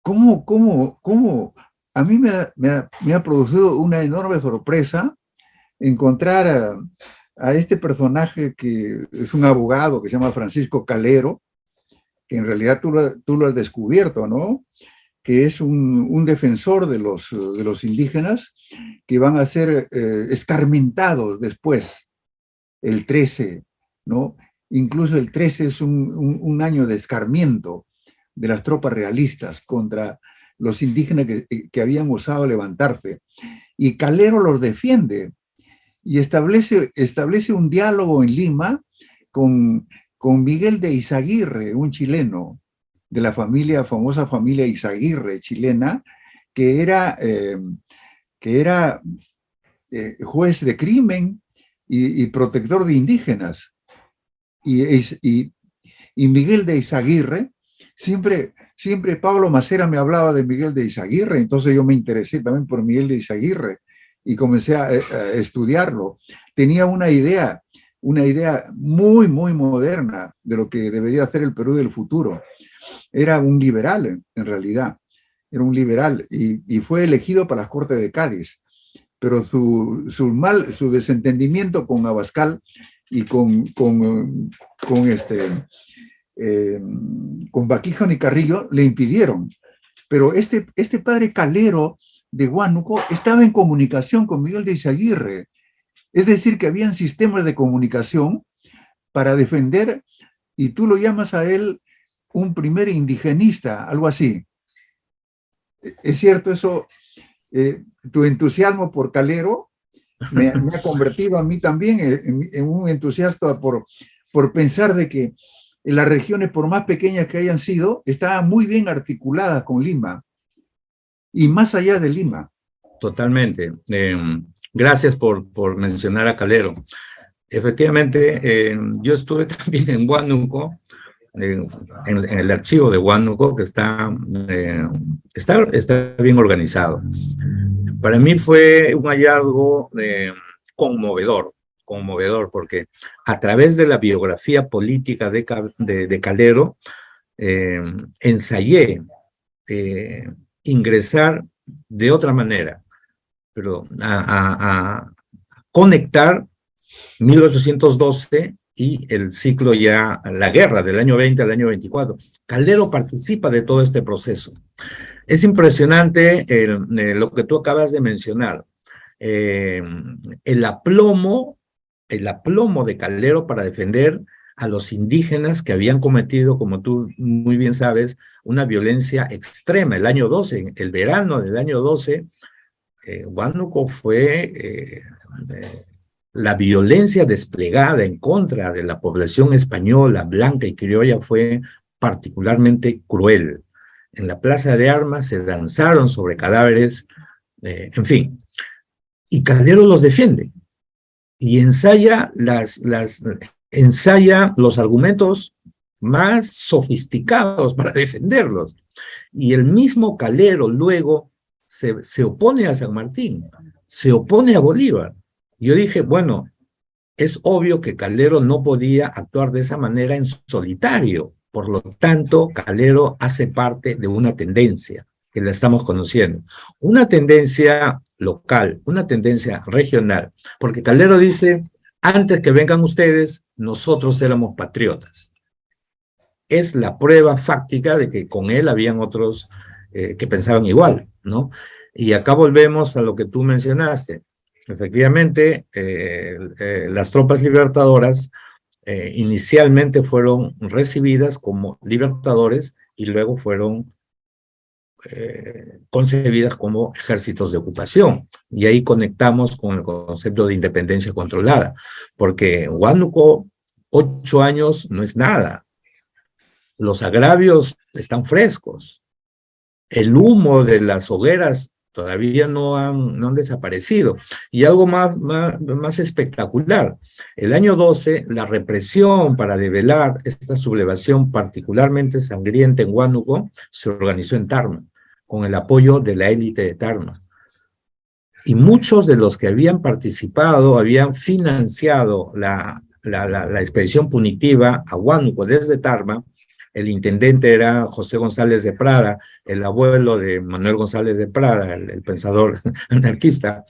Speaker 2: ¿Cómo? A mí me ha producido una enorme sorpresa encontrar a este personaje que es un abogado que se llama Francisco Calero, que en realidad tú lo has descubierto, ¿no? Que es un defensor de los indígenas que van a ser escarmentados después, el 13, ¿no? Incluso el 13 es un año de escarmiento de las tropas realistas contra los indígenas que habían osado levantarse. Y Calero los defiende y establece un diálogo en Lima con Miguel de Izaguirre, un chileno de la famosa familia Izaguirre chilena, que era juez de crimen y protector de indígenas. Y Miguel de Izaguirre, siempre Pablo Macera me hablaba de Miguel de Izaguirre, entonces yo me interesé también por Miguel de Izaguirre y comencé a estudiarlo. Tenía una idea muy, muy moderna de lo que debería hacer el Perú del futuro. Era un liberal, en realidad, era un liberal y fue elegido para las Cortes de Cádiz, pero su desentendimiento con Abascal y con Baquijano y Carrillo le impidieron. Pero este padre Calero de Huánuco estaba en comunicación con Miguel de Izaguirre. Es decir, que habían sistemas de comunicación para defender, y tú lo llamas a él un primer indigenista, algo así. ¿Es cierto eso? Tu entusiasmo por Calero me ha convertido a mí también en un entusiasta por pensar de que las regiones, por más pequeñas que hayan sido, estaban muy bien articuladas con Lima y más allá de Lima.
Speaker 3: Totalmente. Gracias por mencionar a Calero. Efectivamente, yo estuve también en Huánuco, en el archivo de Huánuco, que está bien organizado. Para mí fue un hallazgo conmovedor, porque a través de la biografía política de Calero, ensayé ingresar de otra manera, pero a conectar 1812 y el ciclo ya, la guerra del año 20 al año 24. Calero participa de todo este proceso. Es impresionante lo que tú acabas de mencionar. El aplomo de Calero para defender a los indígenas que habían cometido, como tú muy bien sabes, una violencia extrema. El año 12, el verano del año 12, Huánuco fue la violencia desplegada en contra de la población española, blanca y criolla fue particularmente cruel. En la plaza de armas se lanzaron sobre cadáveres, en fin. Y Calero los defiende y ensaya los argumentos más sofisticados para defenderlos. Y el mismo Calero luego se opone a San Martín, se opone a Bolívar. Yo dije, bueno, es obvio que Calero no podía actuar de esa manera en solitario. Por lo tanto, Calero hace parte de una tendencia que la estamos conociendo. Una tendencia local, una tendencia regional. Porque Calero dice, antes que vengan ustedes, nosotros éramos patriotas. Es la prueba fáctica de que con él habían otros que pensaban igual, ¿no? Y acá volvemos a lo que tú mencionaste. Efectivamente, las tropas libertadoras inicialmente fueron recibidas como libertadores y luego fueron concebidas como ejércitos de ocupación. Y ahí conectamos con el concepto de independencia controlada, porque Huánuco, 8 años no es nada. Los agravios están frescos. El humo de las hogueras todavía no han desaparecido. Y algo más espectacular, el año 12, la represión para develar esta sublevación particularmente sangrienta en Huánuco se organizó en Tarma, con el apoyo de la élite de Tarma. Y muchos de los que habían participado, habían financiado la expedición punitiva a Huánuco desde Tarma. El intendente era José González de Prada, el abuelo de Manuel González de Prada, el pensador anarquista.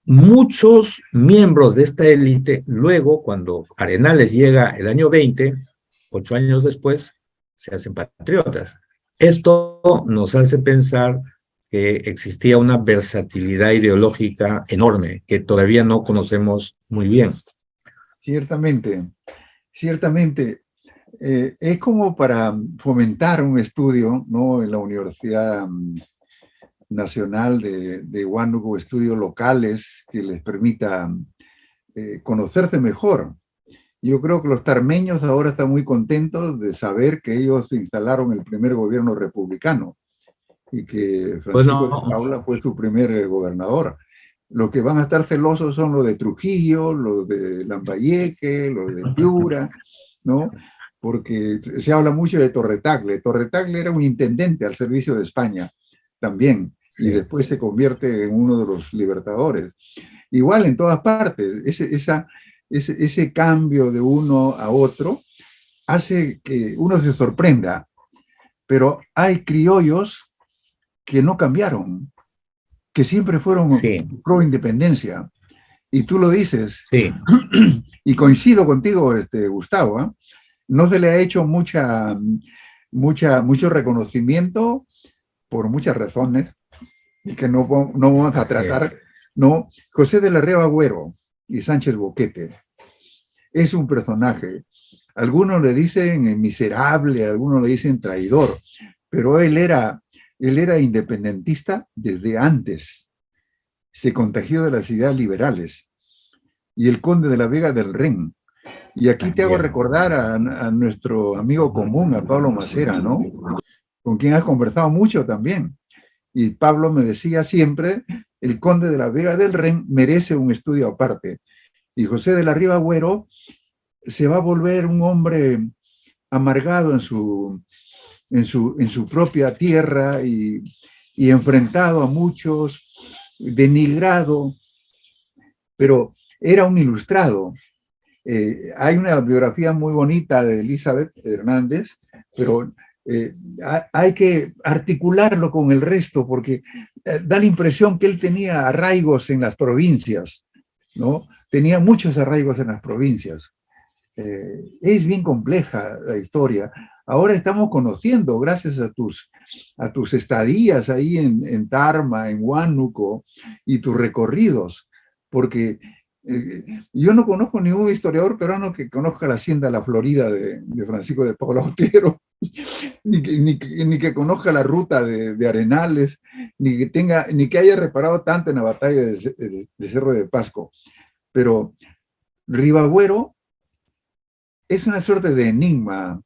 Speaker 3: Muchos miembros de esta élite, luego, cuando Arenales llega el año 20, 8 años después, se hacen patriotas. Esto nos hace pensar que existía una versatilidad ideológica enorme, que todavía no conocemos muy bien.
Speaker 2: Ciertamente, ciertamente. Es como para fomentar un estudio, ¿no? En la Universidad Nacional de Huánuco, estudios locales que les permita conocerse mejor. Yo creo que los tarmeños ahora están muy contentos de saber que ellos instalaron el primer gobierno republicano y que Francisco de Paula fue su primer gobernador. Los que van a estar celosos son los de Trujillo, los de Lambayeque, los de Piura, ¿no? Porque se habla mucho de Torretagle. Torretagle era un intendente al servicio de España también, sí. Y después se convierte en uno de los libertadores. Igual en todas partes, ese cambio de uno a otro hace que uno se sorprenda, pero hay criollos que no cambiaron, que siempre fueron pro independencia. Y tú lo dices, sí. Y coincido contigo, Gustavo, ¿eh? No se le ha hecho mucho reconocimiento por muchas razones, y que no vamos a
Speaker 3: Así es.
Speaker 2: tratar, no. José de la Riva Agüero y Sánchez Boquete es un personaje. Algunos le dicen miserable, algunos le dicen traidor, pero él era independentista desde antes. Se contagió de las ideas liberales. Y el conde de la Vega del Ren. Y aquí te hago
Speaker 3: También.
Speaker 2: recordar a nuestro amigo común, a Pablo Macera, ¿no? Con quien has conversado mucho también. Y Pablo me decía siempre, el conde de la Vega del Ren merece un estudio aparte. Y José de la Riva Agüero se va a volver un hombre amargado en su propia tierra y enfrentado a muchos, denigrado, pero era un ilustrado. Hay una biografía muy bonita de Elizabeth Hernández, pero hay que articularlo con el resto porque da la impresión que él tenía arraigos en las provincias, ¿no? Tenía muchos arraigos en las provincias. Es bien compleja la historia. Ahora estamos conociendo, gracias a tus estadías ahí en Tarma, en Huánuco y tus recorridos, porque yo no conozco ningún historiador peruano que conozca la hacienda La Florida de Francisco de Paula Otero, ni que conozca la ruta de Arenales, ni que haya reparado tanto en la batalla de Cerro de Pasco. Pero Ribagüero es una suerte de enigma,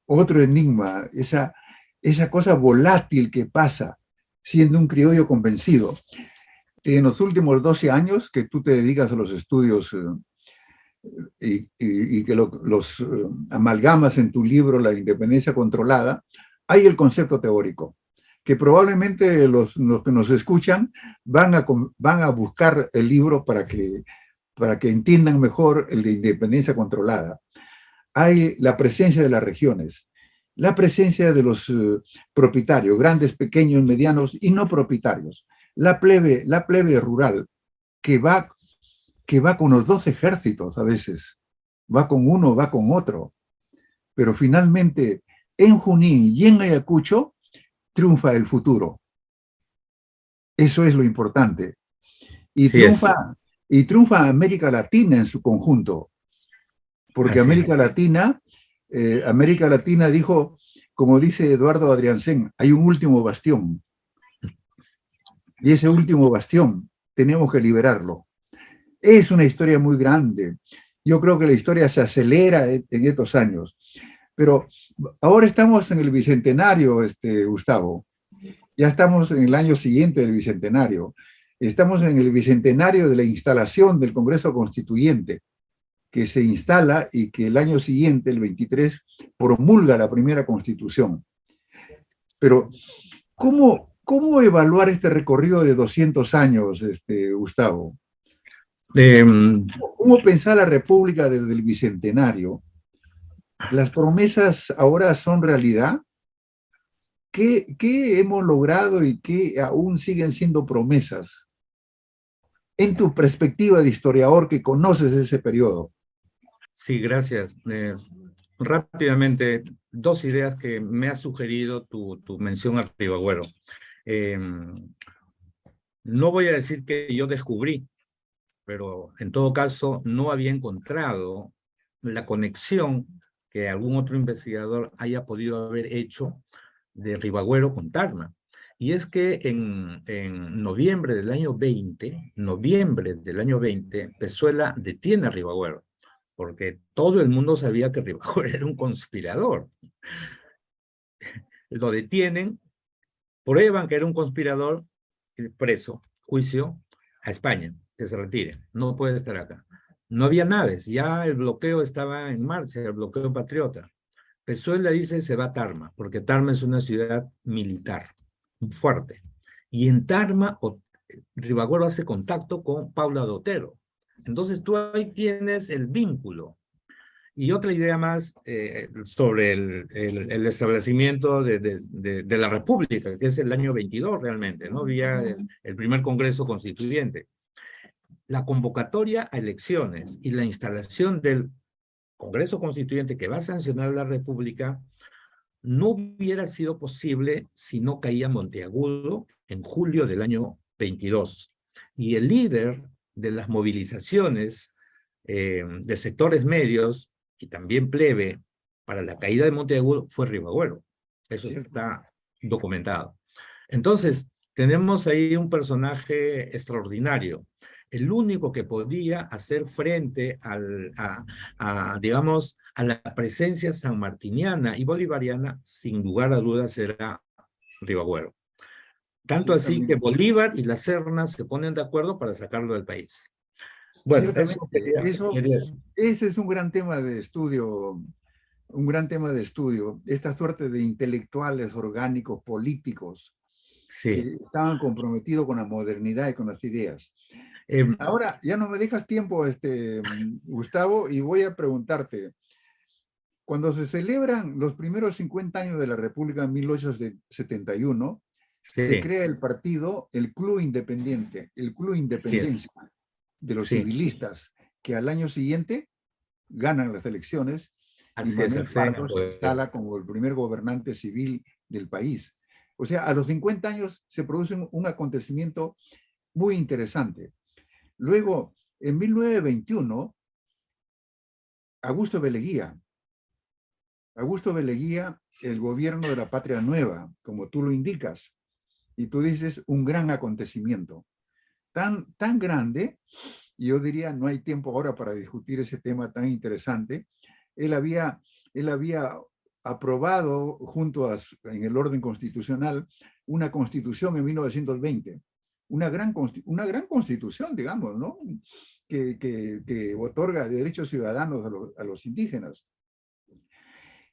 Speaker 2: otro enigma, esa cosa volátil que pasa siendo un criollo convencido. En los últimos 12 años que tú te dedicas a los estudios y que los amalgamas en tu libro La Independencia Controlada, hay el concepto teórico, que probablemente los que nos escuchan van a buscar el libro para que entiendan mejor el de Independencia Controlada. Hay la presencia de las regiones, la presencia de los propietarios, grandes, pequeños, medianos y no propietarios, la plebe rural, que va con los dos ejércitos a veces, va con uno, va con otro, pero finalmente en Junín y en Ayacucho triunfa el futuro. Eso es lo importante. Y triunfa América Latina en su conjunto, porque América Latina dijo, como dice Eduardo Adriansen, hay un último bastión. Y ese último bastión tenemos que liberarlo. Es una historia muy grande. Yo creo que la historia se acelera en estos años. Pero ahora estamos en el Bicentenario, Gustavo. Ya estamos en el año siguiente del Bicentenario. Estamos en el Bicentenario de la instalación del Congreso Constituyente, que se instala y que el año siguiente, el 23, promulga la primera Constitución. Pero, ¿cómo evaluar este recorrido de 200 años, Gustavo? ¿Cómo pensar la República desde el Bicentenario? ¿Las promesas ahora son realidad? ¿Qué hemos logrado y qué aún siguen siendo promesas? En tu perspectiva de historiador que conoces ese periodo.
Speaker 3: Sí, gracias. Rápidamente, dos ideas que me ha sugerido tu mención a Ribagüero. No voy a decir que yo descubrí, pero en todo caso no había encontrado la conexión que algún otro investigador haya podido haber hecho de Ribagüero con Tarma. Y es que en noviembre del año 20, Pezuela detiene a Ribagüero, porque todo el mundo sabía que Ribagüero era un conspirador. Lo detienen, prueban que era un conspirador, preso, juicio, a España, que se retire, no puede estar acá. No había naves, ya el bloqueo estaba en marcha, el bloqueo patriota. Pezuela dice se va a Tarma, porque Tarma es una ciudad militar, fuerte. Y en Tarma, Ribagüero hace contacto con Paula de Otero. Entonces tú ahí tienes el vínculo. Y otra idea más sobre el establecimiento de la República, que es el año 22 realmente, ¿no? Vía el primer Congreso Constituyente. La convocatoria a elecciones y la instalación del Congreso Constituyente que va a sancionar la República no hubiera sido posible si no caía Monteagudo en julio del año 22. Y el líder de las movilizaciones de sectores medios y también plebe para la caída de Monteagudo fue Ribagüero. Eso
Speaker 2: Sí.
Speaker 3: está documentado. Entonces, tenemos ahí un personaje extraordinario, el único que podía hacer frente digamos, a la presencia sanmartiniana y bolivariana, sin lugar a dudas, era Ribagüero. Tanto así que
Speaker 2: Ciertamente,
Speaker 3: Bolívar y la Serna se ponen de acuerdo para sacarlo del país. Bueno, eso
Speaker 2: ciertamente, ese es un gran tema de estudio, un gran tema de estudio, esta suerte de intelectuales orgánicos políticos que
Speaker 3: sí.
Speaker 2: estaban comprometidos con la modernidad y con las ideas.
Speaker 3: Eh,
Speaker 2: Ahora, ya no me dejas tiempo, Gustavo, y voy a preguntarte, cuando se celebran los primeros 50 años de la República en 1871, se
Speaker 3: sí,
Speaker 2: crea el partido, el Club Independiente, el Club
Speaker 3: sí es,
Speaker 2: Independencia de los
Speaker 3: sí,
Speaker 2: civilistas, que al año siguiente ganan las elecciones y
Speaker 3: así es,
Speaker 2: Manuel
Speaker 3: acceden al
Speaker 2: Pardo se
Speaker 3: poder.
Speaker 2: instala como el primer gobernante civil del país. O sea, a los 50 años se produce un acontecimiento muy interesante. Luego, en 1921, Augusto Beleguía, el gobierno de la Patria Nueva, como tú lo indicas, y tú dices un gran acontecimiento, tan grande, y yo diría, no hay tiempo ahora para discutir ese tema tan interesante. Él había, él había aprobado en el orden constitucional una constitución en 1920, una gran constitución, digamos, ¿no? Que otorga derechos ciudadanos a los indígenas.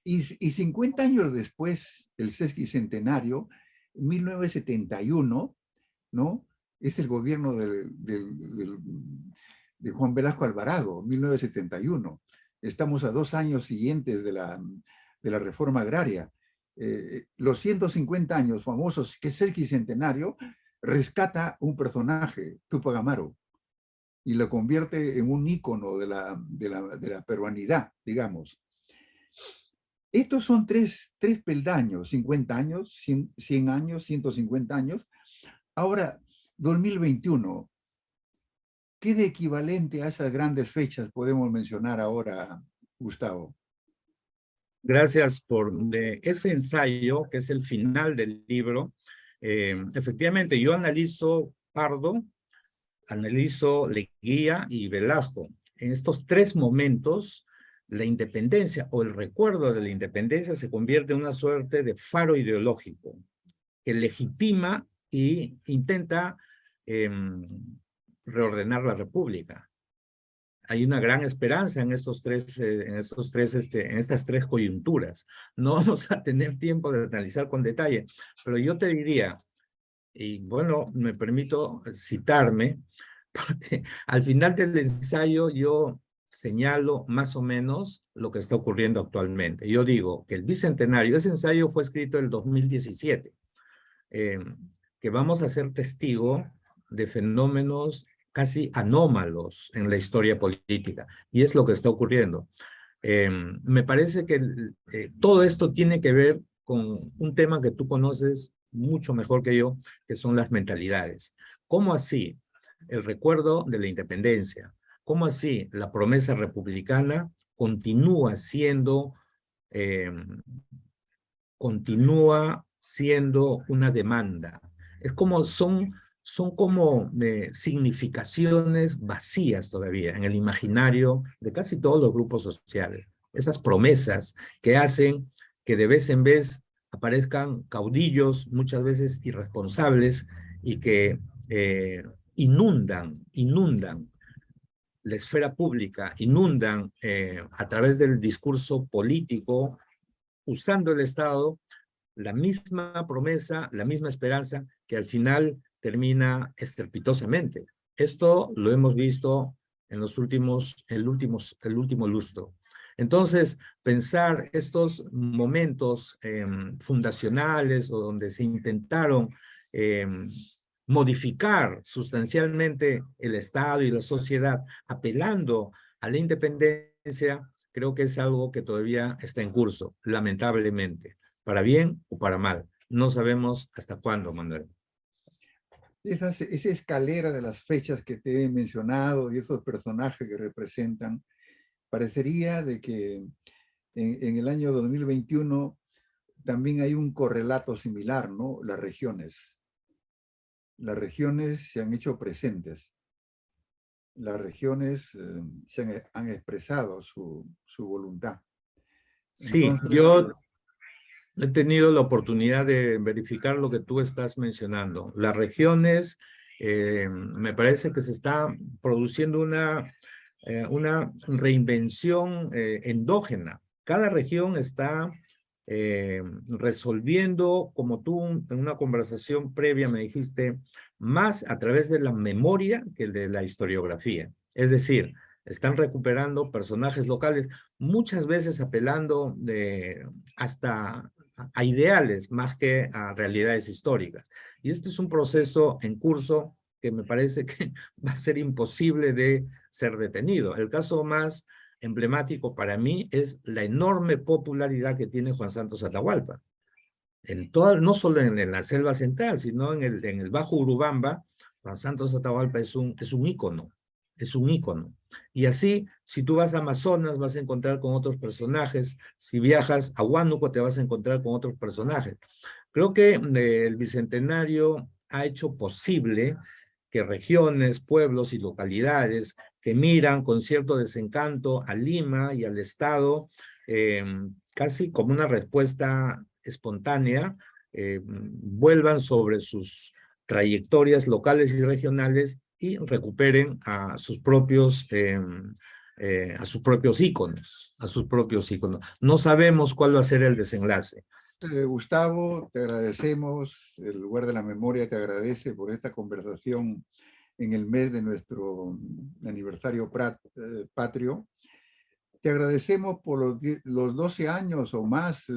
Speaker 2: Y 50 años después, el sesquicentenario, 1971, ¿no? Es el gobierno de Juan Velasco Alvarado, 1971. Estamos a 2 años siguientes de la reforma agraria. Los 150 años famosos, que es el sesquicentenario, rescata un personaje, Tupac Amaru, y lo convierte en un ícono de la peruanidad, digamos. Estos son tres peldaños, 50 años, 100 años, 150 años. Ahora, 2021, ¿qué de equivalente a esas grandes fechas podemos mencionar ahora, Gustavo?
Speaker 3: Gracias por ese ensayo, que es el final del libro. Efectivamente, yo analizo Pardo, analizo Leguía y Velasco. En estos tres momentos, la independencia o el recuerdo de la independencia se convierte en una suerte de faro ideológico que legitima e intenta reordenar la República. Hay una gran esperanza en en estas tres coyunturas. No vamos a tener tiempo de analizar con detalle, pero yo te diría, y bueno, me permito citarme, porque al final del ensayo yo señalo más o menos lo que está ocurriendo actualmente. Yo digo que el bicentenario, ese ensayo fue escrito en el 2017, que vamos a ser testigo de fenómenos casi anómalos en la historia política, y es lo que está ocurriendo. Me parece que todo esto tiene que ver con un tema que tú conoces mucho mejor que yo, que son las mentalidades. ¿Cómo así el recuerdo de la independencia? ¿Cómo así la promesa republicana continúa siendo una demanda? Es como son como significaciones vacías todavía en el imaginario de casi todos los grupos sociales. Esas promesas que hacen que de vez en vez aparezcan caudillos, muchas veces irresponsables, y que inundan la esfera pública, inundan a través del discurso político, usando el Estado, la misma promesa, la misma esperanza, que al final termina estrepitosamente. Esto lo hemos visto en el último lustro. Entonces, pensar estos momentos fundacionales o donde se intentaron modificar sustancialmente el Estado y la sociedad, apelando a la independencia, creo que es algo que todavía está en curso, lamentablemente. para bien o para mal. No sabemos hasta cuándo, Manuel.
Speaker 2: Esa escalera de las fechas que te he mencionado y esos personajes que representan, parecería de que en el año 2021 también hay un correlato similar, ¿no? Las regiones. Las regiones se han hecho presentes. Las regiones han expresado su voluntad.
Speaker 3: Sí,
Speaker 2: Entonces,
Speaker 3: yo he tenido la oportunidad de verificar lo que tú estás mencionando. Las regiones, me parece que se está produciendo una reinvención endógena. Cada región está resolviendo, como tú en una conversación previa me dijiste, más a través de la memoria que de la historiografía. Es decir, están recuperando personajes locales, muchas veces apelando hasta a ideales más que a realidades históricas. Y este es un proceso en curso que me parece que va a ser imposible de ser detenido. El caso más emblemático para mí es la enorme popularidad que tiene Juan Santos Atahualpa. No solo en la selva central, sino en el Bajo Urubamba, Juan Santos Atahualpa es un ícono. Es un ícono. Y así, si tú vas a Amazonas, vas a encontrar con otros personajes. Si viajas a Huánuco, te vas a encontrar con otros personajes. Creo que el Bicentenario ha hecho posible que regiones, pueblos y localidades que miran con cierto desencanto a Lima y al Estado, casi como una respuesta espontánea, vuelvan sobre sus trayectorias locales y regionales y recuperen a sus propios íconos, No sabemos cuál va a ser el desenlace.
Speaker 2: Gustavo, te agradecemos, el lugar de la memoria te agradece por esta conversación en el mes de nuestro aniversario patrio. Te agradecemos por los 12 años o más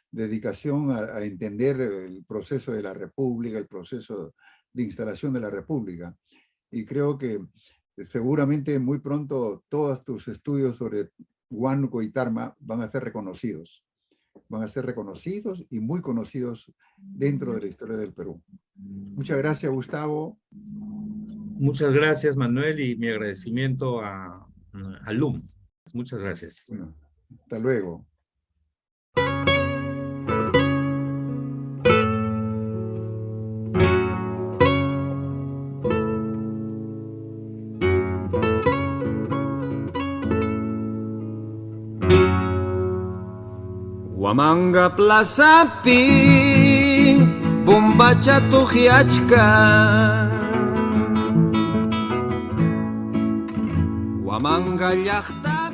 Speaker 2: dedicación a entender el proceso de la República, el proceso de instalación de la República. Y creo que seguramente muy pronto todos tus estudios sobre Huánuco y Tarma van a ser reconocidos. Van a ser reconocidos y muy conocidos dentro de la historia del Perú. Muchas gracias, Gustavo.
Speaker 3: Muchas gracias, Manuel, y mi agradecimiento a LUM. Muchas gracias.
Speaker 2: Bueno, hasta luego.
Speaker 1: Huamanga plazapi bombacha tujiachka Huamanga llaqta